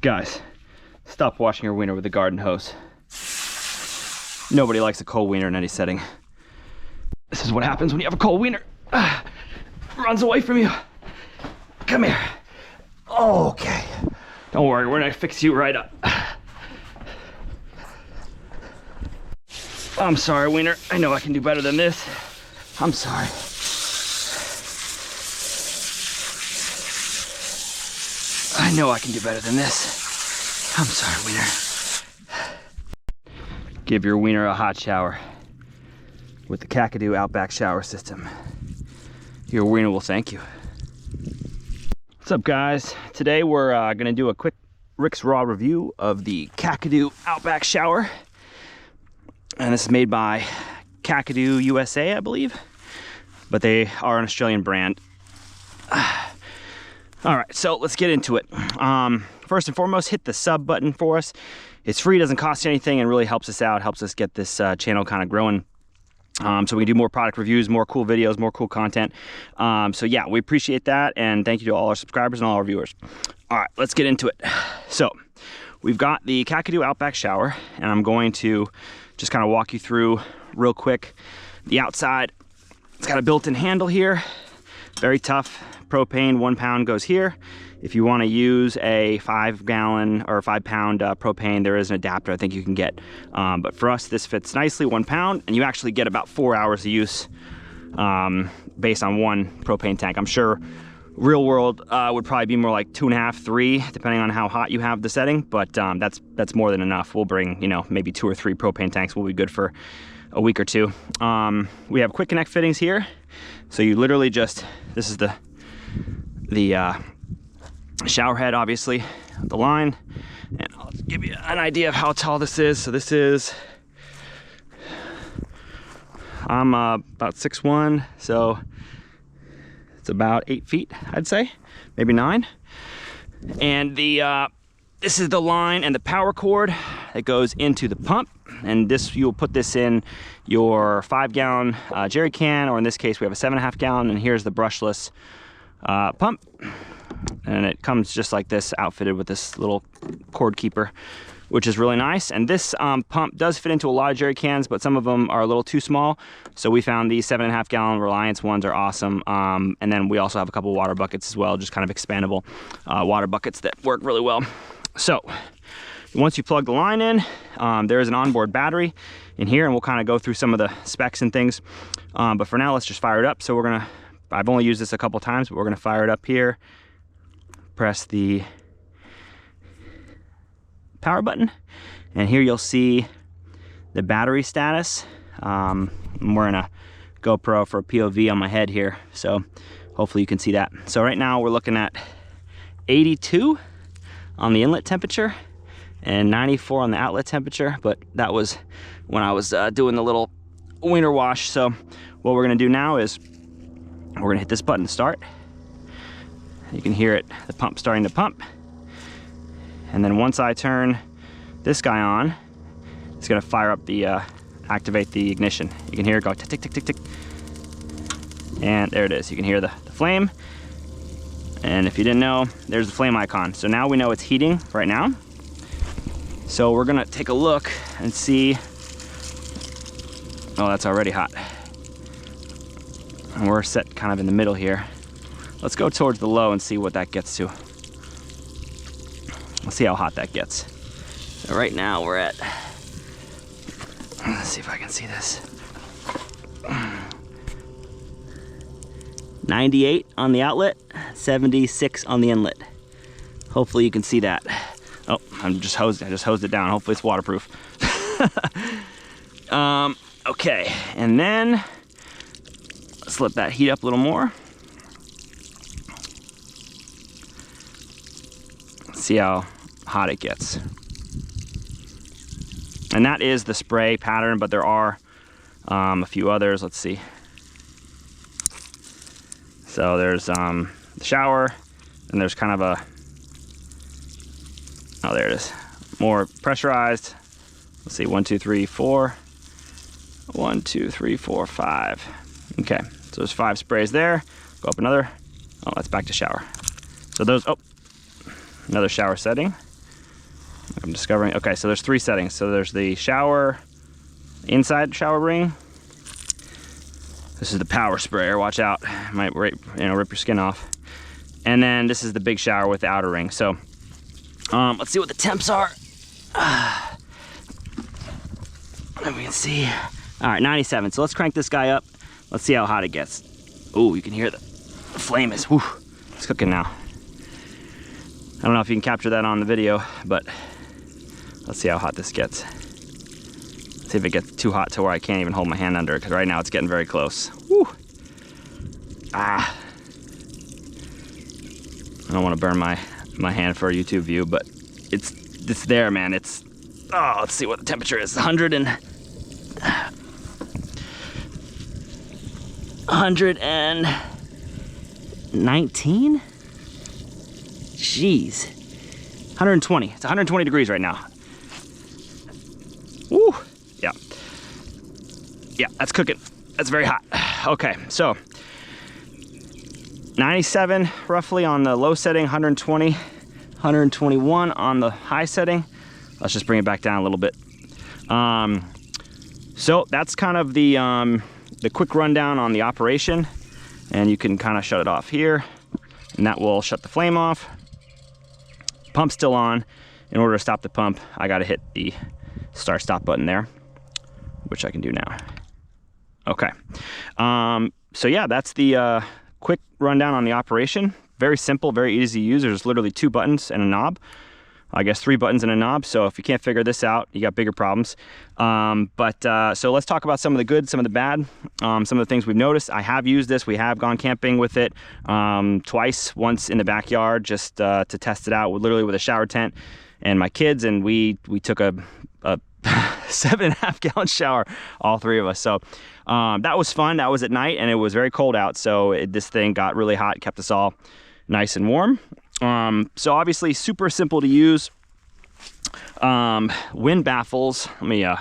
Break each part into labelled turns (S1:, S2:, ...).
S1: Guys, stop washing your wiener with a garden hose. Nobody likes a cold wiener in any setting. This is what happens when you have a cold wiener. Runs away from you. Come here. Okay. Don't worry, we're gonna fix you right up. I'm sorry, wiener. I know I can do better than this. I'm sorry. I know I can do better than this. I'm sorry, wiener. Give your wiener a hot shower with the Kakadu Outback Shower System. Your wiener will thank you. What's up, guys? Today we're gonna do a quick Rick's Raw review of the Kakadu Outback Shower. And this is made by Kakadu USA, I believe. But they are an Australian brand. All right, so let's get into it. First and foremost, hit the sub button for us. It's free, doesn't cost you anything, and really helps us out, helps us get this channel kind of growing. So we can do more product reviews, more cool videos, more cool content. So yeah, we appreciate that, and thank you to all our subscribers and all our viewers. All right, let's get into it. So we've got the Kakadu Outback Shower, and I'm going to just kind of walk you through real quick the outside. It's got a built-in handle here, very tough. Propane 1 pound goes here. If you want to use a 5-gallon or 5-pound propane, there is an adapter I think you can get. But for us, this fits nicely, 1 pound, and you actually get about 4 hours of use based on one propane tank. I'm sure real world would probably be more like 2.5, 3, depending on how hot you have the setting. But that's more than enough. We'll bring, you know, maybe 2 or 3 propane tanks. Will be good for a week or two. We have quick connect fittings here, so you literally just, this is the shower head, obviously, the line, and I'll give you an idea of how tall this is. So this is, I'm about 6'1", so it's about 8 feet, I'd say, maybe 9. And this is the line and the power cord that goes into the pump, and this, you'll put this in your 5-gallon jerry can, or in this case we have a 7.5 gallon, and here's the brushless pump, and it comes just like this, outfitted with this little cord keeper, which is really nice. And this pump does fit into a lot of jerry cans, but some of them are a little too small, so we found these 7.5 gallon Reliance ones are awesome. And then we also have a couple water buckets as well, just kind of expandable water buckets that work really well. So once you plug the line in, there is an onboard battery in here, and we'll kind of go through some of the specs and things, but for now let's just fire it up. So we're gonna, I've only used this a couple times, but we're gonna fire it up here, press the power button, and here you'll see the battery status. I'm wearing a GoPro for a POV on my head here, so hopefully you can see that. So right now we're looking at 82 on the inlet temperature and 94 on the outlet temperature, but that was when I was doing the little wiener wash. So what we're gonna do now is we're gonna hit this button to start. You can hear it, the pump starting to pump. And then once I turn this guy on, it's gonna fire up the, activate the ignition. You can hear it go tick, tick, tick, tick, tick. And there it is. You can hear the flame. And if you didn't know, there's the flame icon. So now we know it's heating right now. So we're gonna take a look and see. Oh, that's already hot. And we're set kind of in the middle here. Let's go towards the low and see what that gets to. Let's see how hot that gets. So right now we're at, let's see if I can see this. 98 on the outlet, 76 on the inlet. Hopefully you can see that. Oh, I just hosed it down. Hopefully it's waterproof. Okay, and then let's let that heat up a little more. Let's see how hot it gets. And that is the spray pattern, but there are a few others. Let's see. So there's the shower, and there's kind of a, oh, there it is, more pressurized. Let's see, 1, 2, 3, 4. 1, 2, 3, 4, 5. Okay, so there's 5 sprays there. Go up another. Oh, that's back to shower. So those, oh, another shower setting. I'm discovering, okay, so there's 3 settings. So there's the shower, inside shower ring. This is the power sprayer, watch out. Might rip your skin off. And then this is the big shower with the outer ring. So let's see what the temps are. Let me see. All right, 97. So let's crank this guy up. Let's see how hot it gets. Oh, you can hear the flame is, whew, it's cooking now. I don't know if you can capture that on the video, but let's see how hot this gets. See if it gets too hot to where I can't even hold my hand under it, because right now it's getting very close. Woo. Ah. I don't want to burn my hand for a YouTube view, but it's there, man. It's, oh, let's see what the temperature is. 119? Jeez. 120. It's 120 degrees right now. Woo. Yeah. Yeah, that's cooking. That's very hot. Okay, so 97 roughly on the low setting, 120, 121 on the high setting. Let's just bring it back down a little bit. So that's kind of the quick rundown on the operation, and you can kind of shut it off here, and that will shut the flame off. Pump's still on. In order to stop the pump, I got to hit the start stop button there, which I can do now. Okay. So yeah, that's the quick rundown on the operation. Very simple, very easy to use. There's literally 2 buttons and a knob. I guess 3 buttons and a knob. So if you can't figure this out, you got bigger problems. So let's talk about some of the good, some of the bad, some of the things we've noticed. I have used this. We have gone camping with it twice, once in the backyard just to test it out, literally with a shower tent and my kids, and we took a 7.5 gallon shower, all 3 of us. So that was fun. That was at night, and it was very cold out. So this thing got really hot, kept us all nice and warm. So obviously super simple to use. Wind baffles. Let me, I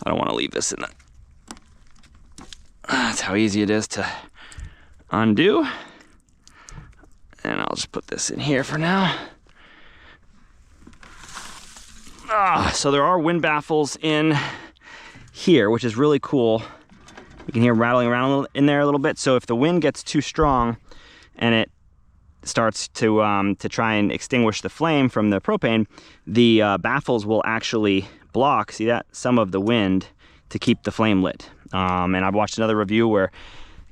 S1: don't want to leave this in the, that's how easy it is to undo. And I'll just put this in here for now. So there are wind baffles in here, which is really cool. You can hear them rattling around in there a little bit. So if the wind gets too strong and it starts to try and extinguish the flame from the propane, the baffles will actually block, see that, some of the wind to keep the flame lit. And I've watched another review where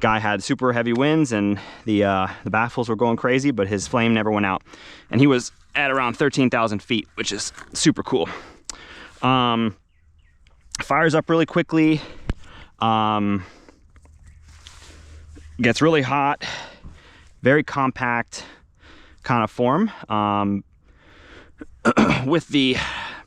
S1: guy had super heavy winds and the baffles were going crazy, but his flame never went out. And he was at around 13,000 feet, which is super cool. Fires up really quickly. Gets really hot. Very compact kind of form. With the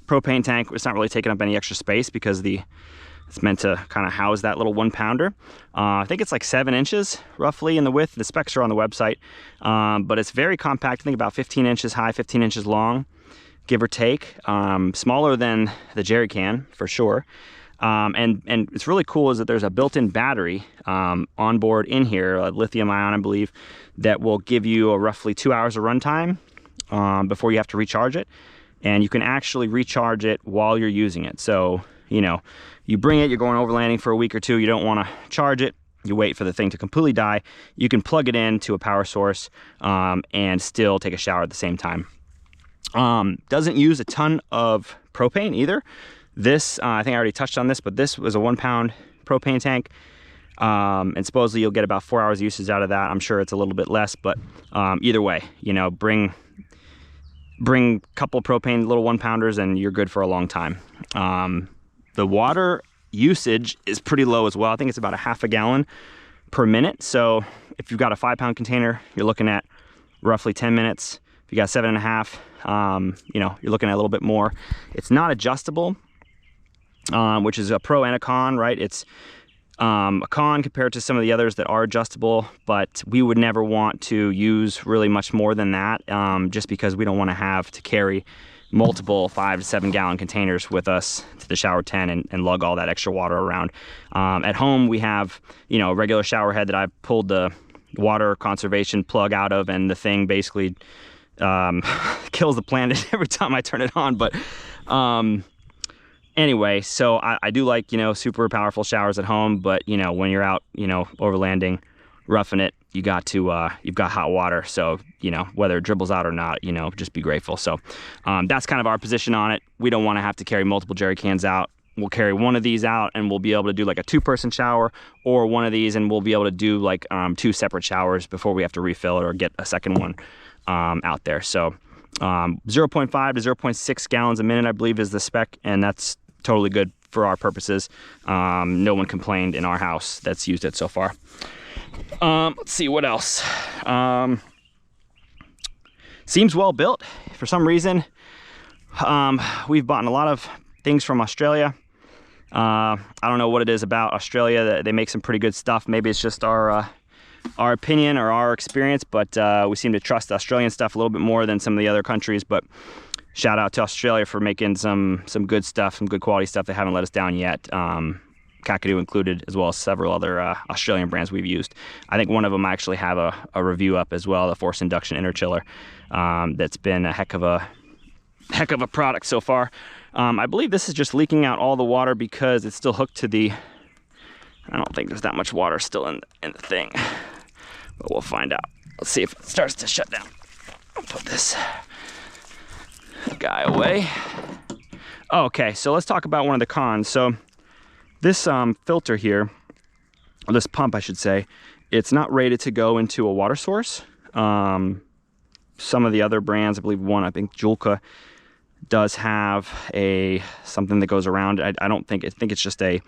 S1: propane tank, it's not really taking up any extra space because it's meant to kind of house that little 1 pounder. I think it's like 7 inches roughly in the width. The specs are on the website, but it's very compact. I think about 15 inches high, 15 inches long, give or take. Smaller than the jerry can for sure. And it's really cool is that there's a built-in battery on board in here, a lithium ion, I believe, that will give you a roughly 2 hours of runtime before you have to recharge it. And you can actually recharge it while you're using it. So, you know, you bring it, you're going overlanding for a week or 2, you don't want to charge it, you wait for the thing to completely die, you can plug it into a power source and still take a shower at the same time. Doesn't use a ton of propane either. This, I think I already touched on this, but this was a 1 pound propane tank. And supposedly you'll get about 4 hours of usage out of that. I'm sure it's a little bit less, but either way, you know, bring a couple propane little 1 pounders and you're good for a long time. The water usage is pretty low as well. I think it's about a half a gallon per minute. So if you've got a 5 pound container, you're looking at roughly 10 minutes. If you got 7.5, you know, you're looking at a little bit more. It's not adjustable, which is a pro and a con, right? It's a con compared to some of the others that are adjustable, but we would never want to use really much more than that, just because we don't want to have to carry multiple 5 to 7 gallon containers with us to the shower tent and lug all that extra water around. At home, we have, you know, a regular shower head that I pulled the water conservation plug out of, and the thing basically kills the planet every time I turn it on. But Anyway, so I do like, you know, super powerful showers at home, but, you know, when you're out, you know, overlanding, roughing it, you got to, you've got hot water. So, you know, whether it dribbles out or not, you know, just be grateful. So that's kind of our position on it. We don't want to have to carry multiple jerry cans out. We'll carry one of these out and we'll be able to do like a 2-person shower, or one of these and we'll be able to do like 2 separate showers before we have to refill it or get a second one out there. So 0.5 to 0.6 gallons a minute, I believe, is the spec, and that's totally good for our purposes. No one complained in our house that's used it so far. Let's see what else. Seems well built. For some reason, we've bought a lot of things from Australia. I don't know what it is about Australia. They make some pretty good stuff. Maybe it's just our opinion or our experience, but we seem to trust the Australian stuff a little bit more than some of the other countries. But shout out to Australia for making some good stuff, some good quality stuff. They haven't let us down yet. Kakadu included, as well as several other Australian brands we've used. I think one of them I actually have a review up as well, the Force Induction Interchiller. That's been a heck of a product so far. I believe this is just leaking out all the water because it's still hooked to the, I don't think there's that much water still in the thing, but we'll find out. Let's see if it starts to shut down. I'll put this guy away. Okay, so let's talk about one of the cons. So this filter here, or this pump I should say, it's not rated to go into a water source. Some of the other brands, I believe one, I think JOOLCA, does have something that goes around it. I think it's just a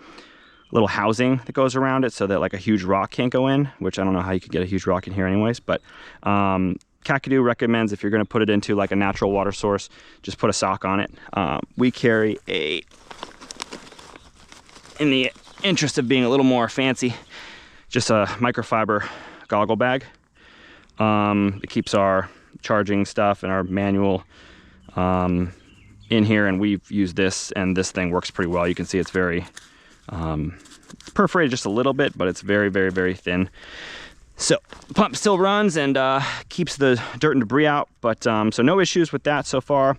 S1: little housing that goes around it so that like a huge rock can't go in, which I don't know how you could get a huge rock in here anyways. But Kakadu recommends if you're going to put it into like a natural water source, just put a sock on it. We carry in the interest of being a little more fancy, just a microfiber goggle bag. It keeps our charging stuff and our manual in here, and we've used this, and this thing works pretty well. You can see it's very perforated just a little bit, but it's very, very, very thin. So the pump still runs and keeps the dirt and debris out, but so no issues with that so far.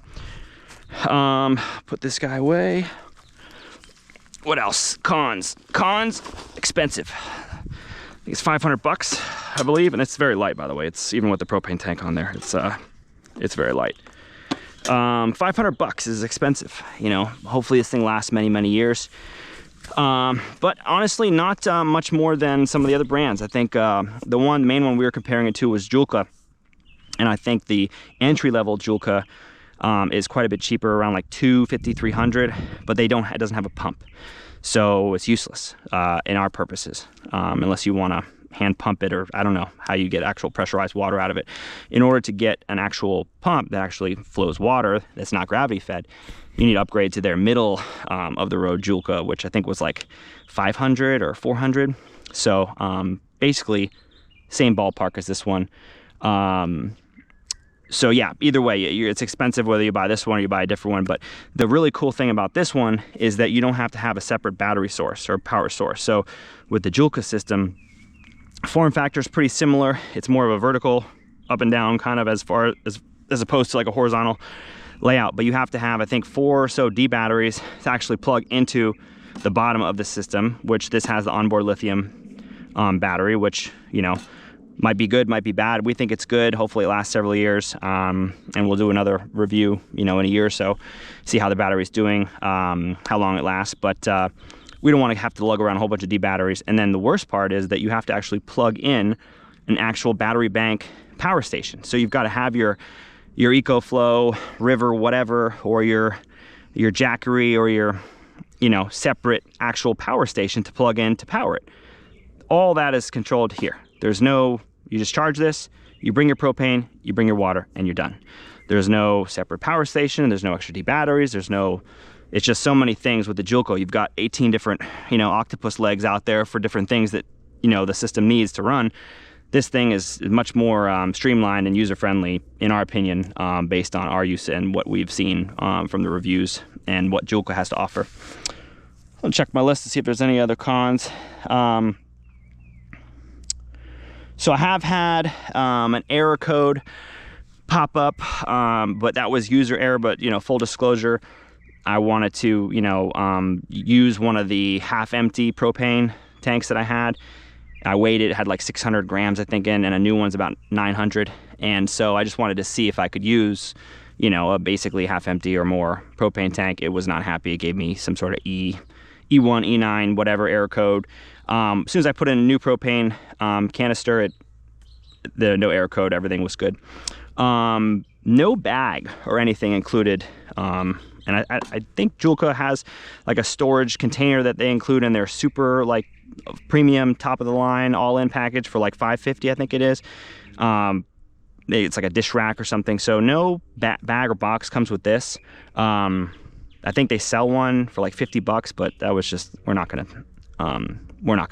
S1: Put this guy away. What else? Cons, expensive. I think it's 500 bucks, I believe, and it's very light, by the way. It's even with the propane tank on there. It's very light. 500 bucks is expensive. You know, hopefully this thing lasts many, many years. But honestly, not much more than some of the other brands. I think the main one we were comparing it to was JOOLCA, and I think the entry-level JOOLCA is quite a bit cheaper, around like $250, $300, but it doesn't have a pump, so it's useless in our purposes, unless you want to hand pump it, or I don't know how you get actual pressurized water out of it. In order to get an actual pump that actually flows water that's not gravity fed, you need to upgrade to their middle of the road JOOLCA, which I think was like 500 or 400. So basically same ballpark as this one. So yeah, either way, it's expensive whether you buy this one or you buy a different one. But the really cool thing about this one is that you don't have to have a separate battery source or power source. So with the JOOLCA system, form factor is pretty similar. It's more of a vertical up and down kind of as opposed to like a horizontal layout. But you have to have, I think, 4 or so D batteries to actually plug into the bottom of the system, which this has the onboard lithium battery, which, you know, might be good, might be bad. We think it's good. Hopefully it lasts several years, and we'll do another review, you know, in a year or so, see how the battery's doing, how long it lasts. But we don't want to have to lug around a whole bunch of D batteries. And then the worst part is that you have to actually plug in an actual battery bank power station. So you've got to have your EcoFlow, River, whatever, or your Jackery, or your, you know, separate actual power station to plug in to power it. All that is controlled here. There's no, you just charge this, you bring your propane, you bring your water, and you're done. There's no separate power station, there's no extra D batteries, it's just so many things with the JOOLCA. You've got 18 different, you know, octopus legs out there for different things that, you know, the system needs to run. This thing is much more streamlined and user-friendly, in our opinion, based on our use and what we've seen from the reviews and what JOOLCA has to offer. I'll check my list to see if there's any other cons. So I have had an error code pop up, but that was user error. But, you know, full disclosure, I wanted to, you know, use one of the half-empty propane tanks that I had. I weighed it, had like 600 grams, I think, in, and a new one's about 900. And so I just wanted to see if I could use, you know, a basically half-empty or more propane tank. It was not happy. It gave me some sort of E1, E9, whatever error code. As soon as I put in a new propane canister, no error code, everything was good. No bag or anything included. And I think JOOLCA has like a storage container that they include in their super like premium top of the line all-in package for like $5.50, I think it is. It's like a dish rack or something. So no bag or box comes with this. I think they sell one for like $50, but that was just, we're not gonna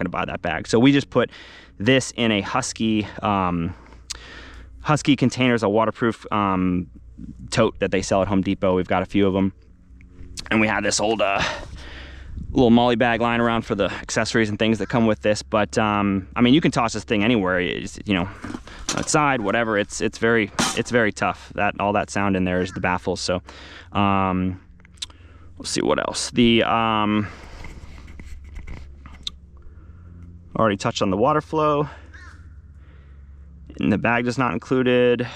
S1: buy that bag. So we just put this in a Husky containers, a waterproof tote that they sell at Home Depot. We've got a few of them. And we had this old little molly bag lying around for the accessories and things that come with this. But I mean, you can toss this thing anywhere, you know, outside, whatever. It's very tough. All that sound in there is the baffles. So let's see what else. Already touched on the water flow. And the bag is not included.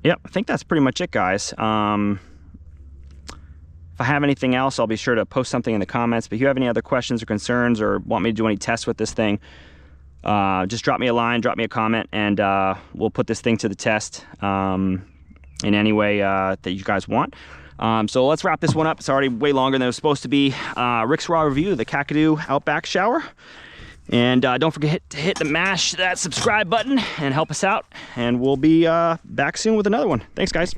S1: Yep, I think that's pretty much it, guys. If I have anything else, I'll be sure to post something in the comments. But if you have any other questions or concerns or want me to do any tests with this thing, just drop me a line, drop me a comment, and we'll put this thing to the test in any way that you guys want. So let's wrap this one up. It's already way longer than it was supposed to be. Rick's Raw review of the Kakadu Outback Shower. And don't forget to mash that subscribe button and help us out. And we'll be back soon with another one. Thanks, guys.